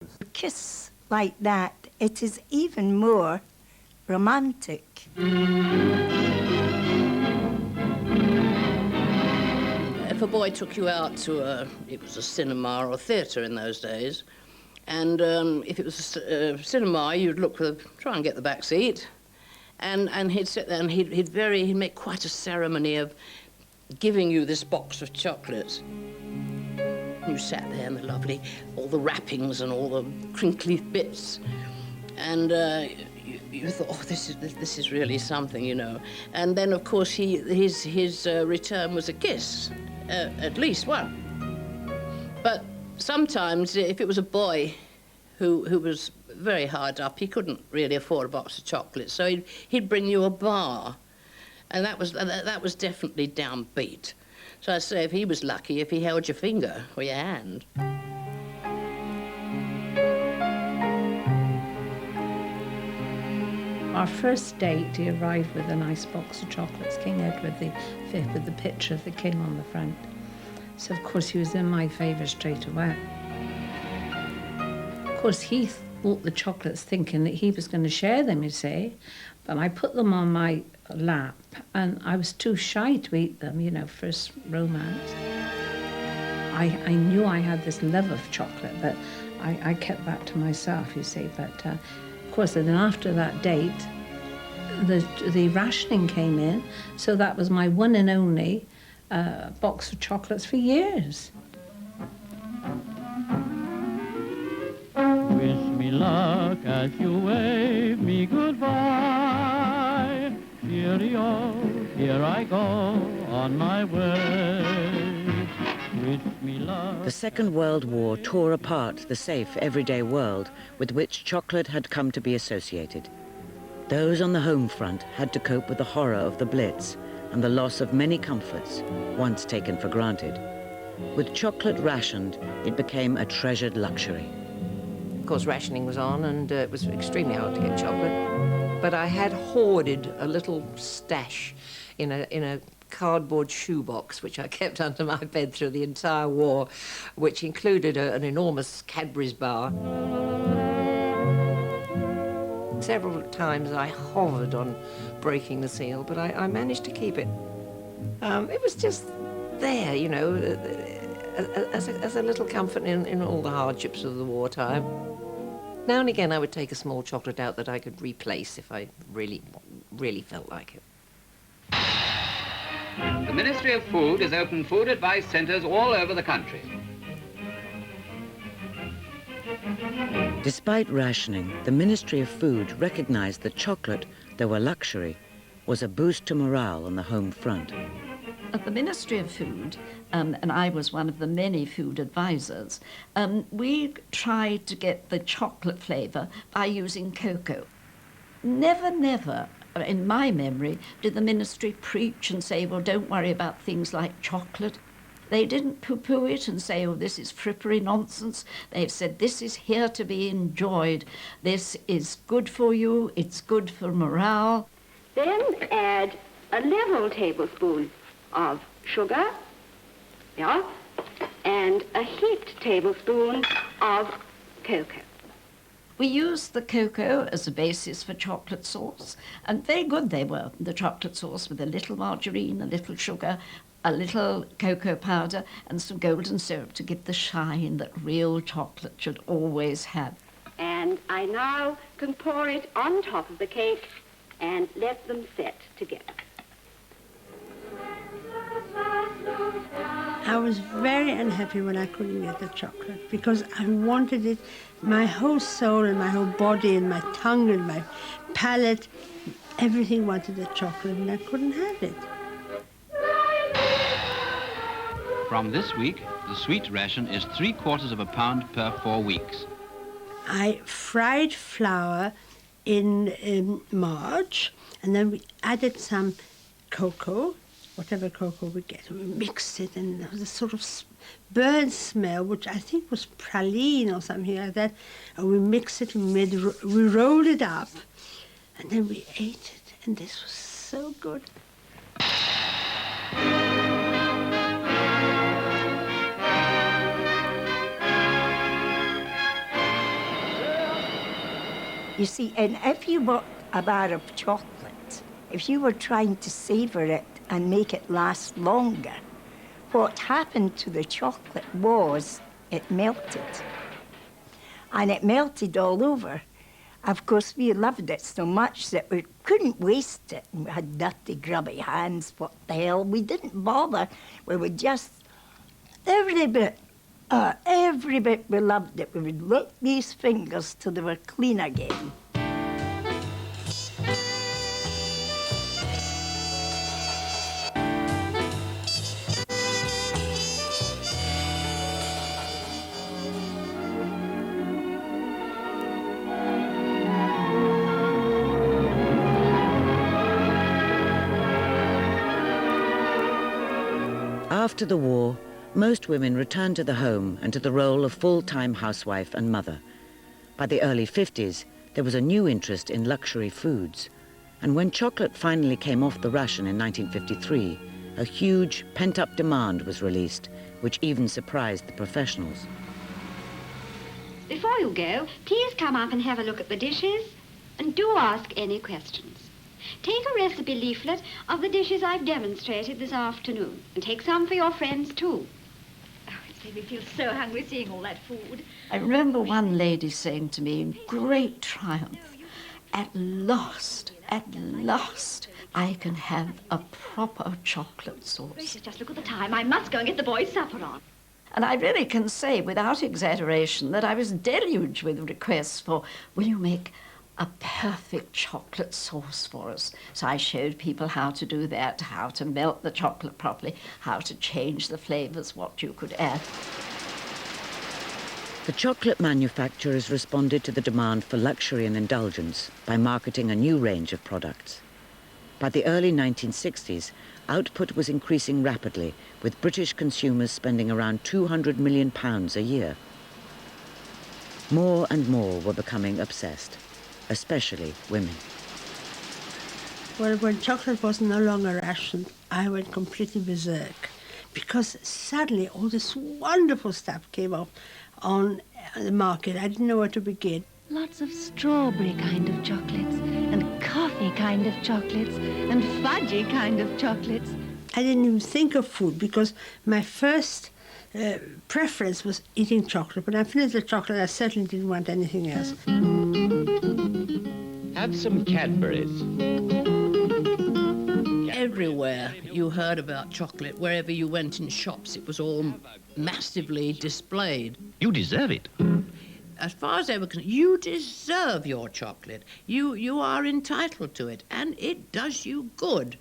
A kiss like that, it is even more romantic. If a boy took you out to it was a cinema or a theatre in those days, and if it was a cinema, you'd try and get the back seat, and he'd sit there and he'd make quite a ceremony of giving you this box of chocolates. You sat there in all the wrappings and all the crinkly bits, and you thought, oh, this is really something, you know. And then, of course, his return was a kiss, at least one. But sometimes, if it was a boy who was very hard up, he couldn't really afford a box of chocolates, so he'd bring you a bar, and that was definitely downbeat. So I'd say if he was lucky, if he held your finger or your hand. Our first date, he arrived with a nice box of chocolates, King Edward V, with the picture of the king on the front. So, of course, he was in my favour straight away. Of course, he bought the chocolates thinking that he was going to share them, you see. But I put them on my lap, and I was too shy to eat them, you know, first romance. I knew I had this love of chocolate, but I kept that to myself, you see. But, of course, then after that date, the rationing came in, so that was my one and only box of chocolates for years. Wish me luck as you wave me goodbye. Cheerio, here I go on my way. Wish me luck. The Second World War tore apart the safe, everyday world with which chocolate had come to be associated. Those on the home front had to cope with the horror of the Blitz and the loss of many comforts once taken for granted. With chocolate rationed, it became a treasured luxury. Of course, rationing was on, and it was extremely hard to get chocolate. But I had hoarded a little stash in a cardboard shoebox, which I kept under my bed through the entire war, which included an enormous Cadbury's bar. Several times I hovered on breaking the seal, but I managed to keep it. It was just there, you know, as a little comfort in all the hardships of the wartime. Now and again, I would take a small chocolate out that I could replace if I really, really felt like it. The Ministry of Food has opened food advice centres all over the country. Despite rationing, the Ministry of Food recognized that chocolate, though a luxury, was a boost to morale on the home front. At the Ministry of Food, and I was one of the many food advisors, we tried to get the chocolate flavour by using cocoa. Never, in my memory, did the ministry preach and say, well, don't worry about things like chocolate. They didn't poo-poo it and say, oh, this is frippery nonsense. They've said, this is here to be enjoyed. This is good for you. It's good for morale. Then add a level tablespoon of sugar, and a heaped tablespoon of cocoa. We used the cocoa as a basis for chocolate sauce, and very good they were, the chocolate sauce, with a little margarine, a little sugar, a little cocoa powder, and some golden syrup to give the shine that real chocolate should always have. And I now can pour it on top of the cake and let them set together. I was very unhappy when I couldn't get the chocolate because I wanted it, my whole soul and my whole body and my tongue and my palate, everything wanted the chocolate and I couldn't have it. From this week, the sweet ration is 3/4 pound per 4 weeks. I fried flour in March, and then we added some cocoa, whatever cocoa we get, and we mixed it, and there was a sort of burnt smell, which I think was praline or something like that, and we mixed it, and we rolled it up, and then we ate it, and this was so good. You see, and if you bought a bar of chocolate, if you were trying to savour it and make it last longer, what happened to the chocolate was it melted. And it melted all over. Of course, we loved it so much that we couldn't waste it. We had dirty, grubby hands. What the hell? We didn't bother. We would just, every bit we loved it. We would lick these fingers till they were clean again. After the war, most women returned to the home and to the role of full-time housewife and mother. By the early 50s, there was a new interest in luxury foods. And when chocolate finally came off the ration in 1953, a huge pent-up demand was released, which even surprised the professionals. Before you go, please come up and have a look at the dishes, and do ask any questions. Take a recipe leaflet of the dishes I've demonstrated this afternoon, and take some for your friends, too. Oh, it's made me feel so hungry seeing all that food. I remember one lady saying to me in great triumph, at last, I can have a proper chocolate sauce. Gracious, just look at the time. I must go and get the boys' supper on. And I really can say, without exaggeration, that I was deluged with requests for, will you make a perfect chocolate sauce for us? So I showed people how to do that, how to melt the chocolate properly, how to change the flavors, what you could add. The chocolate manufacturers responded to the demand for luxury and indulgence by marketing a new range of products. By the early 1960s, output was increasing rapidly, with British consumers spending around £200 million a year. More and more were becoming obsessed, especially women. Well, when chocolate was no longer rationed, I went completely berserk, because suddenly all this wonderful stuff came up on the market. I didn't know where to begin. Lots of strawberry kind of chocolates, and coffee kind of chocolates, and fudgy kind of chocolates. I didn't even think of food, because my first preference was eating chocolate. When I finished the chocolate, I certainly didn't want anything else. Have some Cadbury's. Everywhere you heard about chocolate, wherever you went in shops, it was all massively displayed. You deserve it. As far as they were concerned, you deserve your chocolate. You are entitled to it, and it does you good.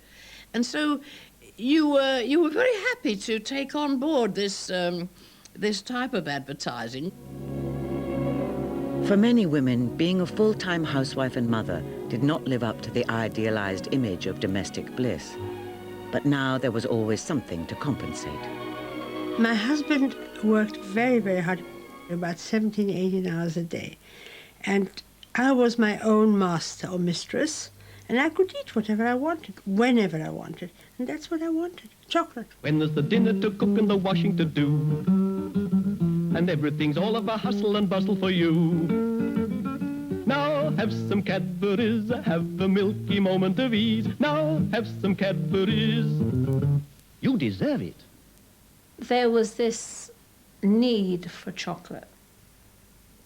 And so you were very happy to take on board this this type of advertising. For many women, being a full-time housewife and mother did not live up to the idealized image of domestic bliss. But now there was always something to compensate. My husband worked very, very hard, about 17, 18 hours a day. And I was my own master or mistress, and I could eat whatever I wanted, whenever I wanted. And that's what I wanted, chocolate. When there's the dinner to cook and the washing to do, and everything's all of a hustle and bustle for you. Now have some Cadbury's, have a milky moment of ease. Now have some Cadbury's. You deserve it. There was this need for chocolate.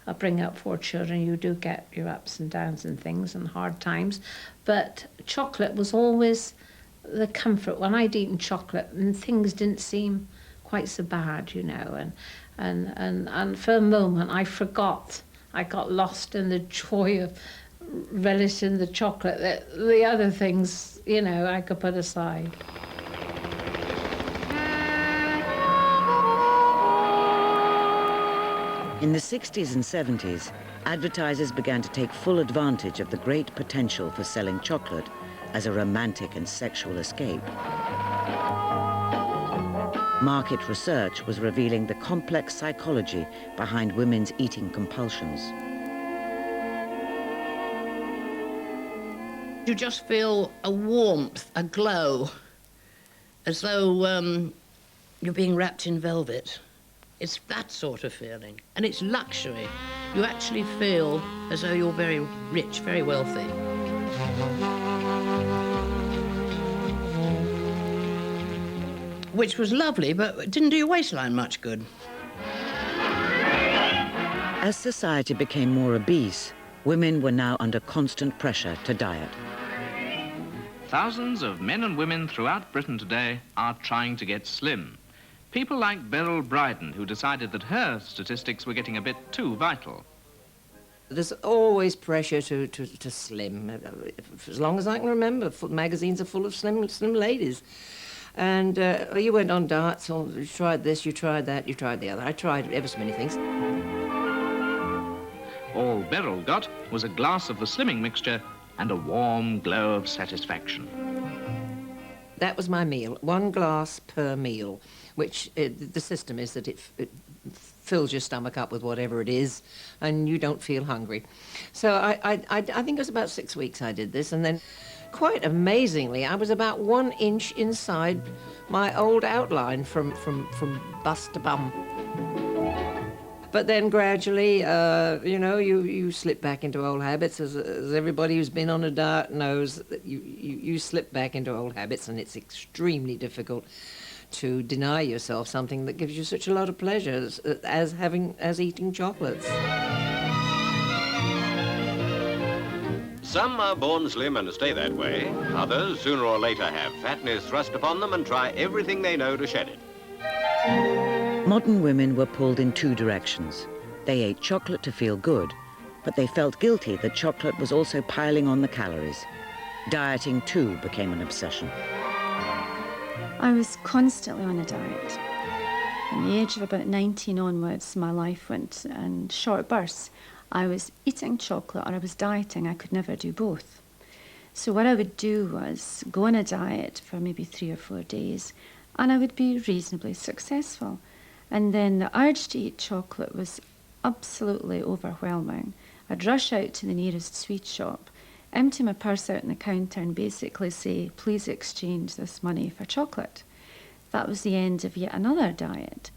I bring up 4 children, you do get your ups and downs and things and hard times, but chocolate was always the comfort. When I'd eaten chocolate and things didn't seem quite so bad, you know, and for a moment I forgot. I got lost in the joy of relishing the chocolate. The other things, you know, I could put aside. In the 60s and 70s, advertisers began to take full advantage of the great potential for selling chocolate as a romantic and sexual escape. Market research was revealing the complex psychology behind women's eating compulsions. You just feel a warmth, a glow, as though you're being wrapped in velvet. It's that sort of feeling, and it's luxury. you actually feel as though you're very rich, very wealthy. Which was lovely, but it didn't do your waistline much good. As society became more obese, women were now under constant pressure to diet. Thousands of men and women throughout Britain today are trying to get slim. People like Beryl Bryden, who decided that her statistics were getting a bit too vital. There's always pressure to slim. As long as I can remember, magazines are full of slim ladies. And you went on diets, or you tried this, you tried that, you tried the other. I tried ever so many things. All Beryl got was a glass of the slimming mixture and a warm glow of satisfaction. That was my meal, 1 glass per meal, which the system is that it fills your stomach up with whatever it is, and you don't feel hungry. So I think it was about 6 weeks I did this, and then quite amazingly, I was about 1 inch inside my old outline from bust to bum. But then gradually, you know, you slip back into old habits, as everybody who's been on a diet knows, that you slip back into old habits, and it's extremely difficult to deny yourself something that gives you such a lot of pleasure as eating chocolates. Some are born slim and stay that way. Others, sooner or later, have fatness thrust upon them and try everything they know to shed it. Modern women were pulled in 2 directions. They ate chocolate to feel good, but they felt guilty that chocolate was also piling on the calories. Dieting, too, became an obsession. I was constantly on a diet. From the age of about 19 onwards, my life went in short bursts. I was eating chocolate or I was dieting. I could never do both. So what I would do was go on a diet for maybe 3 or 4 days, and I would be reasonably successful. And then the urge to eat chocolate was absolutely overwhelming. I'd rush out to the nearest sweet shop, empty my purse out on the counter and basically say, please exchange this money for chocolate. That was the end of yet another diet.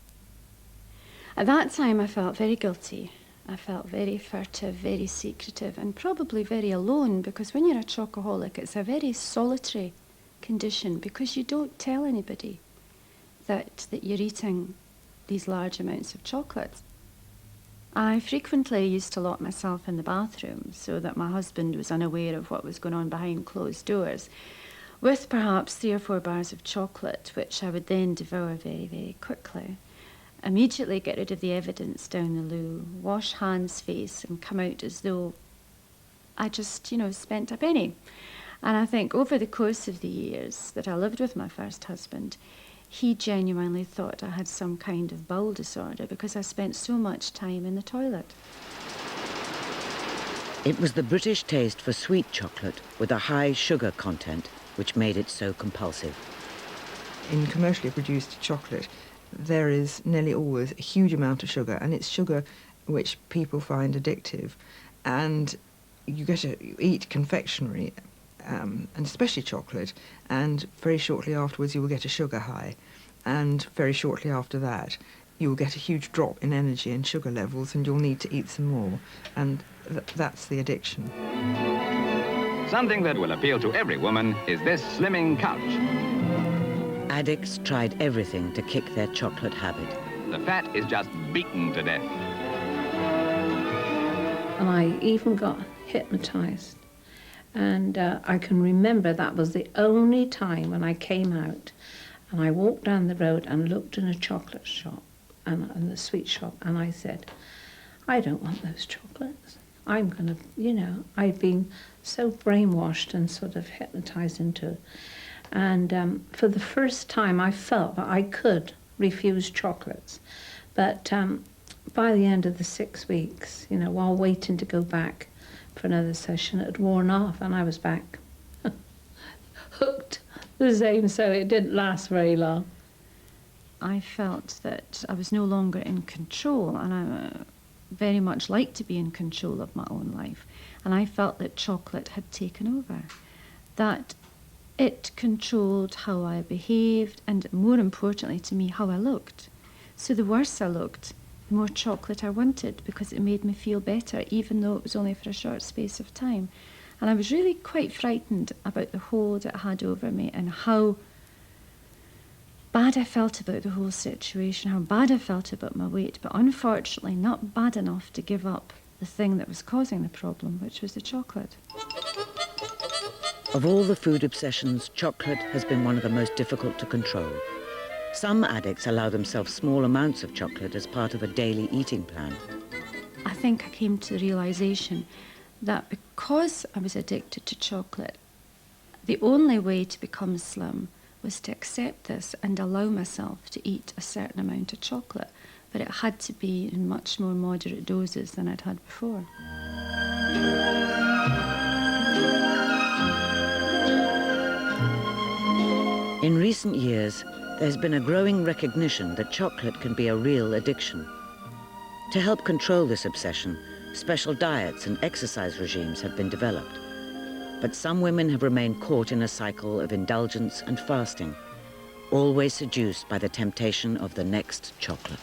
At that time, I felt very guilty. I felt very furtive, very secretive, and probably very alone, because when you're a chocoholic, it's a very solitary condition, because you don't tell anybody that you're eating these large amounts of chocolate. I frequently used to lock myself in the bathroom so that my husband was unaware of what was going on behind closed doors, with perhaps 3 or 4 bars of chocolate, which I would then devour very, very quickly. Immediately get rid of the evidence down the loo, wash hands, face, and come out as though I just, spent a penny. And I think over the course of the years that I lived with my first husband, he genuinely thought I had some kind of bowel disorder because I spent so much time in the toilet. It was the British taste for sweet chocolate with a high sugar content which made it so compulsive. In commercially produced chocolate, there is nearly always a huge amount of sugar, and it's sugar which people find addictive. And you eat confectionery, and especially chocolate, and very shortly afterwards you will get a sugar high, and very shortly after that you will get a huge drop in energy and sugar levels, and you'll need to eat some more, and that's the addiction. Something that will appeal to every woman is this slimming couch. Addicts tried everything to kick their chocolate habit. The fat is just beaten to death. And I even got hypnotized. And I can remember that was the only time when I came out and I walked down the road and looked in a chocolate shop, and in the sweet shop, and I said, I don't want those chocolates. I'm going to, I've been so brainwashed and sort of hypnotized into it. And for the first time, I felt that I could refuse chocolates. But by the end of the 6 weeks, while waiting to go back for another session, it had worn off, and I was back hooked the same, so it didn't last very long. I felt that I was no longer in control, and I very much like to be in control of my own life. And I felt that chocolate had taken over, that it controlled how I behaved, and more importantly to me, how I looked. So the worse I looked, the more chocolate I wanted, because it made me feel better, even though it was only for a short space of time. And I was really quite frightened about the hold it had over me and how bad I felt about the whole situation, how bad I felt about my weight, but unfortunately not bad enough to give up the thing that was causing the problem, which was the chocolate. Of all the food obsessions, chocolate has been one of the most difficult to control. Some addicts allow themselves small amounts of chocolate as part of a daily eating plan. I think I came to the realisation that because I was addicted to chocolate, the only way to become slim was to accept this and allow myself to eat a certain amount of chocolate, but it had to be in much more moderate doses than I'd had before. In recent years, there's been a growing recognition that chocolate can be a real addiction. To help control this obsession, special diets and exercise regimes have been developed. But some women have remained caught in a cycle of indulgence and fasting, always seduced by the temptation of the next chocolate.